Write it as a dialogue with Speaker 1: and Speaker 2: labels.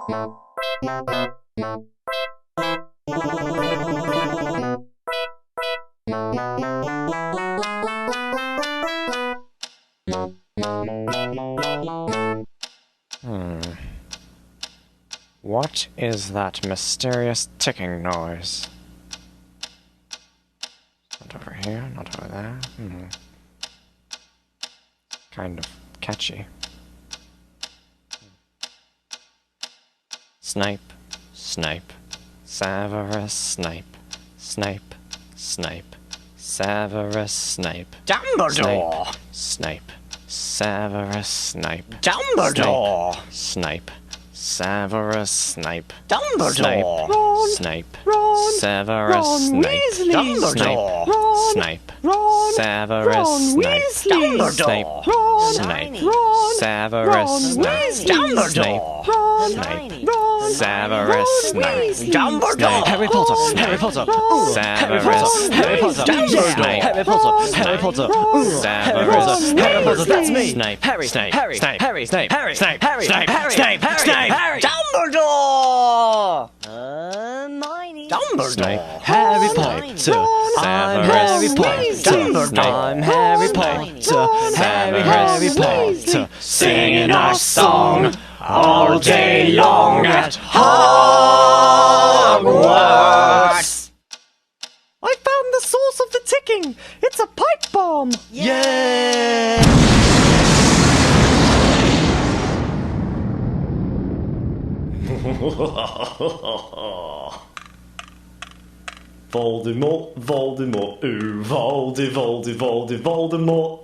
Speaker 1: What is that mysterious ticking noise? Not over here, not over there. Kind of catchy. Snipe, Snipe, Severus Snape, Snape, Snape, Severus Snape.
Speaker 2: Dumbledore!
Speaker 1: Snape, Severus Snape.
Speaker 2: Dumbledore!
Speaker 1: Snape, Severus Snape.
Speaker 2: Dumbledore!
Speaker 1: Snape,
Speaker 3: Ron!
Speaker 1: Severus
Speaker 3: Ron
Speaker 1: Snape.
Speaker 3: Weasley!
Speaker 2: Dumbledore!
Speaker 3: Ron!
Speaker 1: Snape,
Speaker 3: Ron!
Speaker 1: Severus
Speaker 3: Ron
Speaker 1: Snape.
Speaker 3: Weasley!
Speaker 1: Snape,
Speaker 3: Ron!
Speaker 1: Snape,
Speaker 3: Ron!
Speaker 1: Severus
Speaker 3: Ron
Speaker 1: Snape.
Speaker 3: Weasley!
Speaker 2: Dumbledore!
Speaker 3: Ron!
Speaker 1: Snape,
Speaker 3: Ron!
Speaker 1: Severus Snape.
Speaker 3: Weasley!
Speaker 2: Dumbledore!
Speaker 3: Harry Potter! Harry Potter!
Speaker 1: Severus
Speaker 3: Harry Potter!
Speaker 1: Snape.
Speaker 3: Harry Potter! Harry Potter! Harry Potter! Harry Potter! That's me!
Speaker 1: Snape.
Speaker 3: Harry!
Speaker 1: Snape.
Speaker 3: Harry!
Speaker 1: Snape.
Speaker 3: Harry!
Speaker 1: Snape.
Speaker 3: Harry!
Speaker 1: Snape.
Speaker 3: Harry!
Speaker 1: Snape.
Speaker 3: Harry!
Speaker 1: Snape.
Speaker 3: Harry!
Speaker 1: Snape.
Speaker 3: Harry!
Speaker 2: Dumbledore!
Speaker 4: Hermione.
Speaker 2: Dumbledore!
Speaker 3: Harry
Speaker 4: Hermione.
Speaker 3: Potter! I'm
Speaker 1: Severus
Speaker 3: Harry
Speaker 1: Snape.
Speaker 3: Potter!
Speaker 2: Snape.
Speaker 3: I'm Harry Potter! Harry Potter!
Speaker 2: Singing our song all day long at Hogwarts!
Speaker 3: I found the source of the ticking! It's a pipe bomb!
Speaker 2: Yeah!
Speaker 5: Voldemort, Voldemort, ooh, Voldemort.